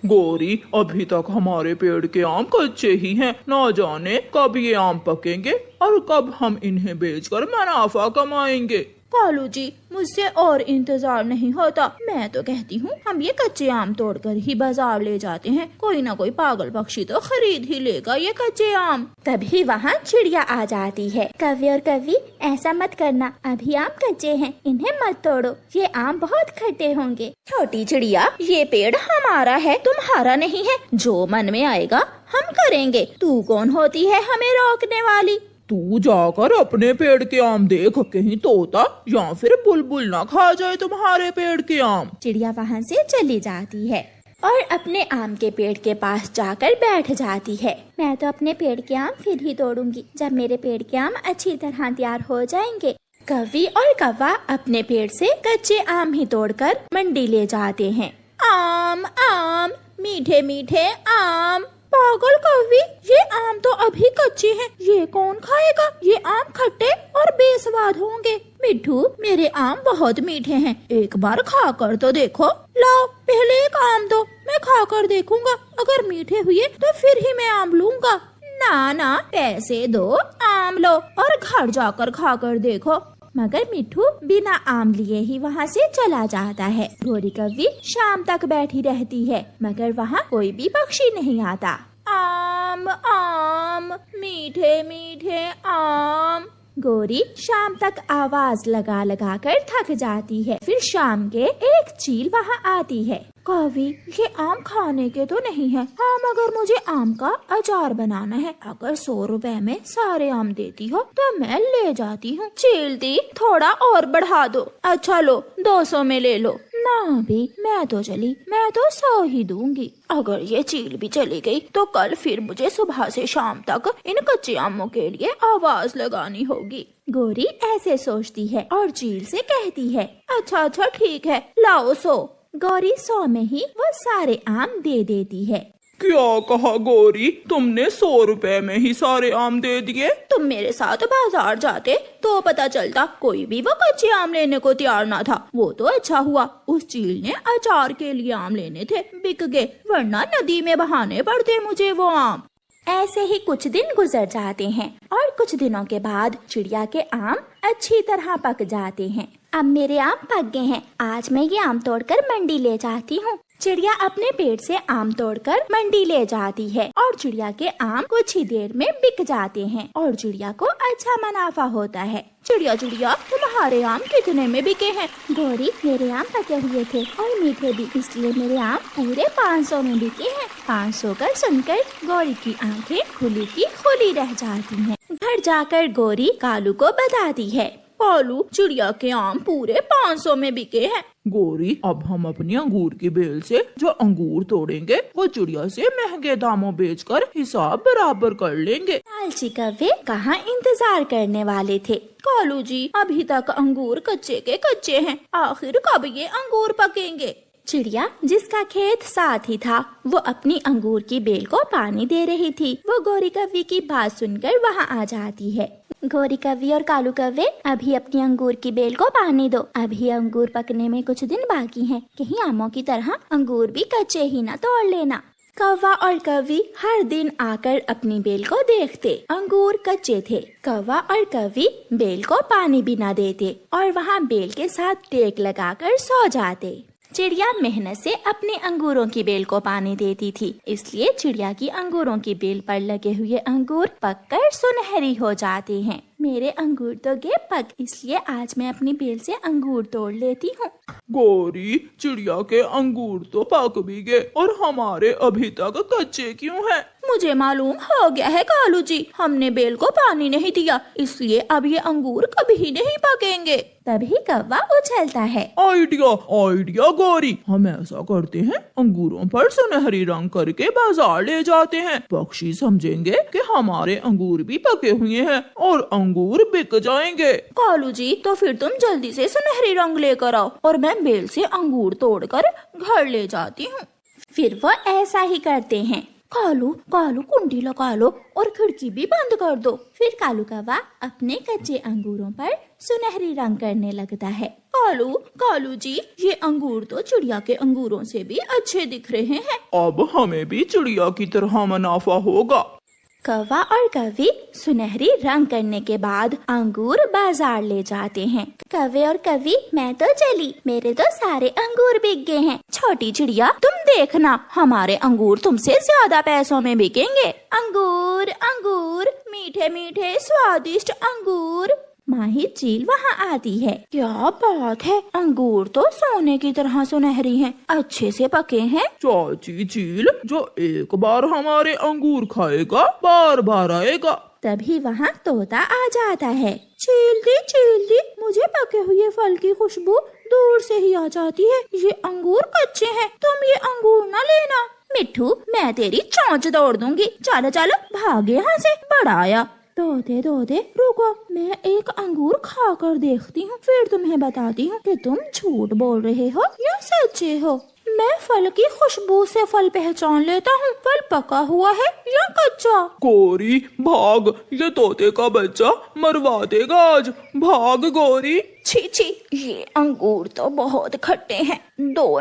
गौरी, अभी तक हमारे पेड़ के आम कच्चे ही हैं। ना जाने कब ये आम पकेंगे और कब हम इन्हें बेचकर मुनाफा कमाएंगे। कालू जी, मुझसे और इंतजार नहीं होता। मैं तो कहती हूँ हम ये कच्चे आम तोड़कर ही बाजार ले जाते हैं। कोई ना कोई पागल पक्षी तो खरीद ही लेगा ये कच्चे आम। तभी वहाँ चिड़िया आ जाती है। कवि और कवि, ऐसा मत करना, अभी आम कच्चे हैं, इन्हें मत तोड़ो, ये आम बहुत खट्टे होंगे। छोटी चिड़िया, ये पेड़ हमारा है, तुम्हारा नहीं है। जो मन में आएगा हम करेंगे। तू कौन होती है हमें रोकने वाली? तू जाकर अपने पेड़ के आम देख, कहीं तोता या फिर बुलबुल ना खा जाए तुम्हारे पेड़ के आम। चिड़िया वहाँ से चली जाती है और अपने आम के पेड़ के पास जाकर बैठ जाती है। मैं तो अपने पेड़ के आम फिर ही तोड़ूंगी जब मेरे पेड़ के आम अच्छी तरह तैयार हो जाएंगे। कवि और कौवा अपने पेड़ से कच्चे आम ही तोड़कर मंडी ले जाते हैं। आम आम, मीठे मीठे आम। पागल कवि, ये आम तो अभी कच्चे हैं, ये कौन खाएगा? ये आम खट्टे और बेस्वाद होंगे। मिट्ठू, मेरे आम बहुत मीठे हैं, एक बार खा कर तो देखो। लाओ, पहले एक आम दो, मैं खा कर देखूंगा। अगर मीठे हुए तो फिर ही मैं आम लूंगा। ना ना, पैसे दो, आम लो और घर जाकर खा कर देखो। मगर मिट्ठू बिना आम लिए ही वहाँ से चला जाता है। गौरी कवि शाम तक बैठी रहती है मगर वहाँ कोई भी पक्षी नहीं आता। आम आम, मीठे मीठे आम। गौरी शाम तक आवाज लगा लगा कर थक जाती है। फिर शाम के एक चील वहाँ आती है। कवि, ये आम खाने के तो नहीं है। हाँ, मगर मुझे आम का अचार बनाना है। अगर 100 रुपए में सारे आम देती हो तो मैं ले जाती हूँ। चील दी, थोड़ा और बढ़ा दो। अच्छा लो, 200 में ले लो। ना भी, मैं तो चली, मैं तो 100 ही दूंगी। अगर ये चील भी चली गई तो कल फिर मुझे सुबह से शाम तक इन कच्चे आमों के लिए आवाज लगानी होगी। गौरी ऐसे सोचती है और चील से कहती है, अच्छा अच्छा ठीक है, लाओ 100। गौरी 100 में ही वो सारे आम दे देती है। क्या कहा गौरी, तुमने 100 रुपए में ही सारे आम दे दिए? तुम मेरे साथ बाजार जाते तो पता चलता कोई भी वो कच्चे आम लेने को तैयार ना था। वो तो अच्छा हुआ उस चील ने अचार के लिए आम लेने थे, बिक गए, वरना नदी में बहाने पड़ते मुझे वो आम। ऐसे ही कुछ दिन गुजर जाते हैं और कुछ दिनों के बाद चिड़िया के आम अच्छी तरह पक जाते हैं। अब मेरे आम पक गए हैं, आज मैं ये आम तोड़कर मंडी ले जाती हूँ। चिड़िया अपने पेड़ से आम तोड़कर मंडी ले जाती है और चिड़िया के आम कुछ ही देर में बिक जाते हैं और चिड़िया को अच्छा मुनाफा होता है। चिड़िया चिड़िया, तुम्हारे आम कितने में बिके हैं? गौरी, मेरे आम पके हुए थे और मीठे भी, इसलिए मेरे आम पूरे 500 में बिके हैं। 500 का सुनकर गौरी की आंखें खुली की खुली रह जाती हैं। घर जाकर गौरी कालू को बताती है, कालू, चिड़िया के आम पूरे 500 में बिके हैं। गौरी, अब हम अपनी अंगूर की बेल से जो अंगूर तोड़ेंगे वो चिड़िया से महंगे दामों बेचकर हिसाब बराबर कर लेंगे। लालची कौवे कहाँ इंतजार करने वाले थे। कालू जी, अभी तक अंगूर कच्चे के कच्चे हैं, आखिर कब ये अंगूर पकेंगे? चिड़िया, जिसका खेत साथ ही था, वो अपनी अंगूर की बेल को पानी दे रही थी। वो गौरी कौवे की बात सुनकर वहाँ आ जाती है। गौरी कौवे और कालू कौवे, अभी अपनी अंगूर की बेल को पानी दो, अभी अंगूर पकने में कुछ दिन बाकी हैं, कहीं आमों की तरह अंगूर भी कच्चे ही ना तोड़ लेना। कौवा और कौवी हर दिन आकर अपनी बेल को देखते, अंगूर कच्चे थे। कौवा और कौवी बेल को पानी भी न देते और वहाँ बेल के साथ टेक लगाकर सो जाते। चिड़िया मेहनत से अपने अंगूरों की बेल को पानी देती थी, इसलिए चिड़िया की अंगूरों की बेल पर लगे हुए अंगूर पककर सुनहरी हो जाते हैं। मेरे अंगूर तो गए पक, इसलिए आज मैं अपनी बेल से अंगूर तोड़ लेती हूँ। गौरी, चिड़िया के अंगूर तो पक भी गए और हमारे अभी तक कच्चे क्यों हैं? मुझे मालूम हो गया है कालू जी, हमने बेल को पानी नहीं दिया, इसलिए अब ये अंगूर कभी नहीं पकेंगे। तभी कौवा उछलता है, आइडिया आइडिया गौरी, हम ऐसा करते हैं, अंगूरों पर सुनहरी रंग करके बाजार ले जाते हैं। पक्षी समझेंगे कि हमारे अंगूर भी पके हुए हैं और अंगूर बिक जाएंगे। कालू जी, तो फिर तुम जल्दी से सुनहरी रंग लेकर आओ और मैं बेल से अंगूर तोड़कर घर ले जाती हूँ। फिर वो ऐसा ही करते हैं। कालू कालू कुंडी लगा लो और खिड़की भी बंद कर दो। फिर कालू कौवा अपने कच्चे अंगूरों पर सुनहरी रंग करने लगता है। कालू कालू जी, ये अंगूर तो चिड़िया के अंगूरों से भी अच्छे दिख रहे हैं। अब हमें भी चिड़िया की तरह मुनाफा होगा। कौवा और कौवी सुनहरी रंग करने के बाद अंगूर बाजार ले जाते हैं। कौवे और कौवी, मैं तो चली, मेरे तो सारे अंगूर बिक गए हैं। छोटी चिड़िया, तुम देखना, हमारे अंगूर तुमसे ज्यादा पैसों में बिकेंगे। अंगूर अंगूर, मीठे मीठे स्वादिष्ट अंगूर। माही चील वहाँ आती है। क्या बात है, अंगूर तो सोने की तरह सुनहरी हैं, अच्छे से पके हैं। चाची चील, जो एक बार हमारे अंगूर खाएगा बार बार आएगा। तभी वहाँ तोता आ जाता है। चील दी, मुझे पके हुए फल की खुशबू दूर से ही आ जाती है। ये अंगूर कच्चे हैं, तुम ये अंगूर न लेना। मिट्ठू, मैं तेरी चोंच तोड़ दूंगी। चलो चलो भागे यहाँ से, बड़ा आया। तोते रुको, मैं एक अंगूर खा कर देखती हूँ, फिर तुम्हें बताती हूँ कि तुम झूठ बोल रहे हो या सच्चे हो। मैं फल की खुशबू से फल पहचान लेता हूँ, फल पका हुआ है या कच्चा। गोरी भाग, ये तोते का बच्चा मरवा देगा आज। भाग गोरी। छी, ये अंगूर तो बहुत खट्टे हैं। 2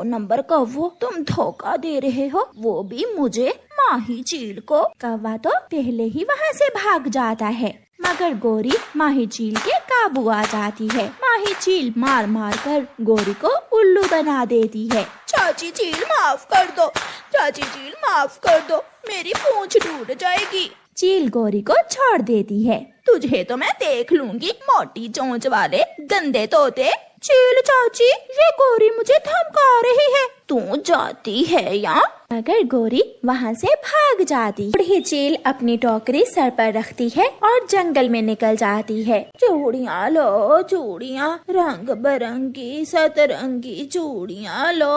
नंबर कौवो, तुम धोखा दे रहे हो, वो भी मुझे, माही चील को। कौवा तो पहले ही वहाँ से भाग जाता है, मगर गोरी माही चील के काबू आ जाती है। माही चील मार मार कर गोरी को उल्लू बना देती है। चाची चील माफ कर दो, चाची चील माफ कर दो, मेरी पूंछ टूट जाएगी। चील गोरी को छोड़ देती है। तुझे तो मैं देख लूंगी, मोटी चोंच वाले गंदे तोते। चील चाची, ये गोरी मुझे धमका रही है, तू जाती है या? मगर गोरी वहाँ से भाग जाती है। बूढ़ी चील अपनी टोकरी सर पर रखती है और जंगल में निकल जाती है। चूड़ियाँ लो चूड़ियाँ, रंग बिरंगी सतरंगी चूड़ियाँ लो।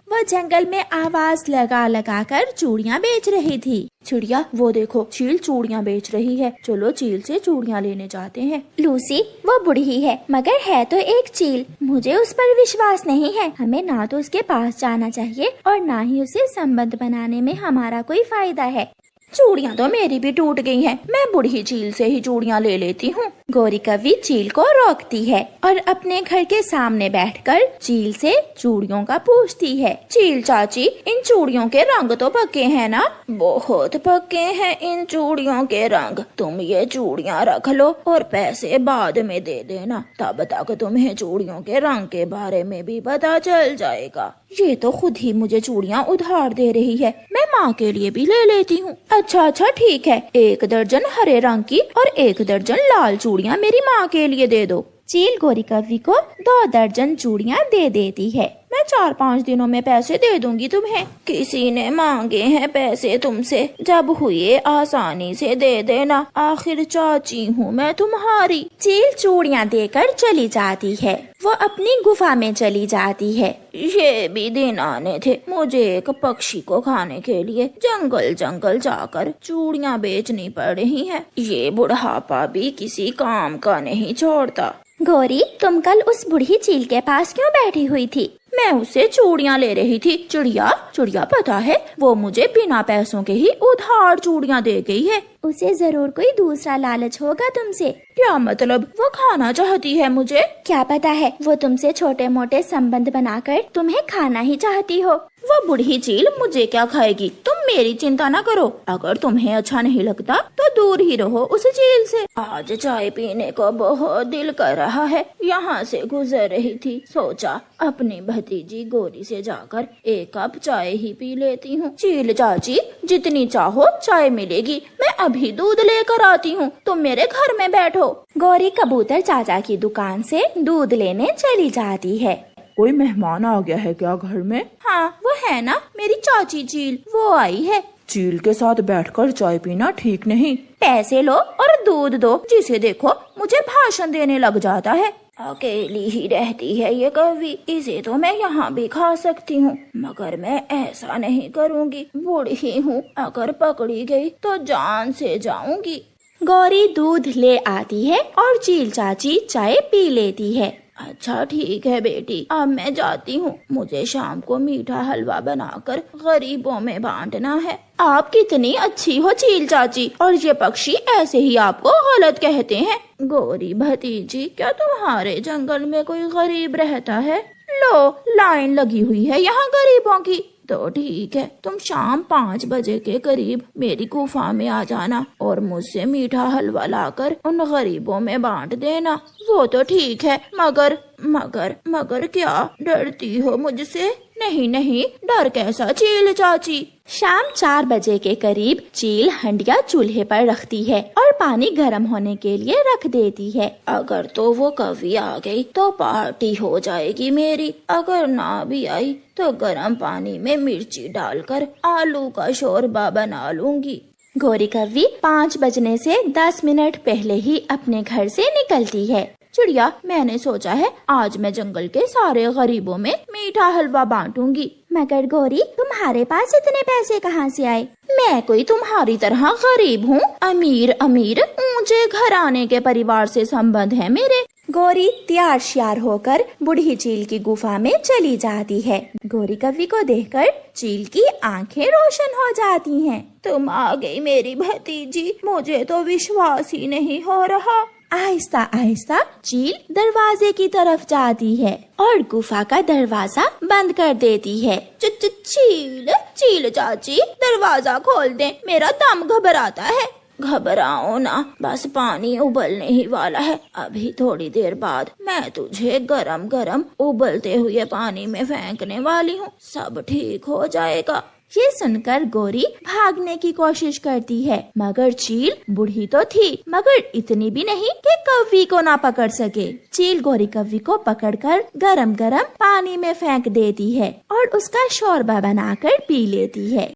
वो जंगल में आवाज लगा लगा कर चूड़ियाँ बेच रही थी। चिड़िया, वो देखो चील चूड़ियाँ बेच रही है, चलो चील से चूड़ियाँ लेने जाते हैं। लूसी, वो बूढ़ी है मगर है तो एक चील, मुझे उस पर विश्वास नहीं है। हमें ना तो उसके पास जाना चाहिए और ना ही उसे संबंध बनाने में हमारा कोई फायदा है। चूड़ियाँ तो मेरी भी टूट गई हैं, मैं बूढ़ी चील से ही चूड़ियाँ ले लेती हूँ। गौरी कवि चील को रोकती है और अपने घर के सामने बैठकर चील से चूड़ियों का पूछती है। चील चाची, इन चूड़ियों के रंग तो पक्के हैं ना? बहुत पक्के हैं इन चूड़ियों के रंग, तुम ये चूड़ियाँ रख लो और पैसे बाद में दे देना, तब तक तुम्हें चूड़ियों के रंग के बारे में भी पता चल जाएगा। ये तो खुद ही मुझे चूड़ियाँ उधार दे रही है, मैं माँ के लिए भी ले लेती हूँ। अच्छा ठीक है, 1 दर्जन हरे रंग की और 1 दर्जन लाल चूड़ियाँ मेरी माँ के लिए दे दो। चील गोरी कवि को 2 दर्जन चूड़ियाँ दे देती है। मैं 4-5 दिनों में पैसे दे दूंगी तुम्हें। किसी ने मांगे हैं पैसे तुमसे, जब हुए आसानी से दे देना, आखिर चाची हूँ मैं तुम्हारी। चील चूड़ियाँ देकर चली जाती है। वो अपनी गुफा में चली जाती है। ये भी दिन आने थे, मुझे एक पक्षी को खाने के लिए जंगल जाकर चूड़ियाँ बेचनी पड़ रही हैं। ये बुढ़ापा भी किसी काम का नहीं छोड़ता। गौरी, तुम कल उस बूढ़ी चील के पास क्यों बैठी हुई थी? मैं उससे चूड़ियाँ ले रही थी। चिड़िया पता है, वो मुझे बिना पैसों के ही उधार चूड़ियाँ दे गई है। उसे जरूर कोई दूसरा लालच होगा तुमसे। क्या मतलब? वो खाना चाहती है मुझे। क्या पता है, वो तुमसे छोटे मोटे संबंध बनाकर तुम्हें खाना ही चाहती हो। वो बूढ़ी चील मुझे क्या खाएगी, तुम मेरी चिंता न करो। अगर तुम्हें अच्छा नहीं लगता तो दूर ही रहो उस चील से। आज चाय पीने को बहुत दिल कर रहा है, यहाँ से गुजर रही थी, सोचा अपनी भतीजी गोरी से जाकर 1 कप चाय ही पी लेती हूँ। चील चाची, जितनी चाहो चाय मिलेगी, मैं अभी दूध लेकर आती हूँ, तुम मेरे घर में बैठो। गौरी कबूतर चाचा की दुकान से दूध लेने चली जाती है। कोई मेहमान आ गया है क्या घर में? हाँ, वो है ना मेरी चाची चील, वो आई है। चील के साथ बैठकर चाय पीना ठीक नहीं। पैसे लो और दूध दो, जिसे देखो मुझे भाषण देने लग जाता है। अकेली ही रहती है ये कवि, इसे तो मैं यहाँ भी खा सकती हूँ, मगर मैं ऐसा नहीं करूँगी। बूढ़ी हूँ, अगर पकड़ी गई तो जान से जाऊंगी। गौरी दूध ले आती है और चील चाची चाय पी लेती है। अच्छा ठीक है बेटी, अब मैं जाती हूँ। मुझे शाम को मीठा हलवा बनाकर गरीबों में बांटना है। आप कितनी अच्छी हो चील चाची, और ये पक्षी ऐसे ही आपको गलत कहते हैं। गोरी भतीजी, क्या तुम्हारे जंगल में कोई गरीब रहता है? लो, लाइन लगी हुई है यहाँ गरीबों की। तो ठीक है, तुम शाम 5 बजे के करीब मेरी गुफा में आ जाना और मुझसे मीठा हलवा लाकर उन गरीबों में बांट देना। वो तो ठीक है, मगर मगर मगर क्या डरती हो मुझसे? नहीं नहीं, डर कैसा चील चाची। शाम 4 बजे के करीब चील हंडिया चूल्हे पर रखती है और पानी गर्म होने के लिए रख देती है। अगर तो वो कभी आ गई तो पार्टी हो जाएगी मेरी, अगर ना भी आई तो गर्म पानी में मिर्ची डालकर आलू का शोरबा बना लूंगी। गौरी कव्वी 5 बजने से 10 मिनट पहले ही अपने घर से निकलती है। चिड़िया, मैंने सोचा है आज मैं जंगल के सारे गरीबों में मीठा हलवा बांटूंगी। मगर गौरी, तुम्हारे पास इतने पैसे कहाँ से आए? मैं कोई तुम्हारी तरह गरीब हूँ? अमीर अमीर ऊंचे घराने के परिवार से संबंध है मेरे। गौरी तैयार श्यार होकर बूढ़ी चील की गुफा में चली जाती है। गौरी कव्वी को देखकर चील की आंखें रोशन हो जाती हैं। तुम आ गई मेरी भतीजी, मुझे तो विश्वास ही नहीं हो रहा। आहिस्ता आहिस्ता चील दरवाजे की तरफ जाती है और गुफा का दरवाजा बंद कर देती है। चील चाची, दरवाजा खोल दे, मेरा दम घबराता है। घबराओ ना, बस पानी उबलने ही वाला है। अभी थोड़ी देर बाद मैं तुझे गरम गरम उबलते हुए पानी में फेंकने वाली हूँ, सब ठीक हो जाएगा। ये सुनकर गौरी भागने की कोशिश करती है, मगर चील बूढ़ी तो थी, मगर इतनी भी नहीं कि कव्वी को ना पकड़ सके। चील गौरी कव्वी को पकड़कर गरम गरम पानी में फेंक देती है और उसका शोरबा बनाकर पी लेती है।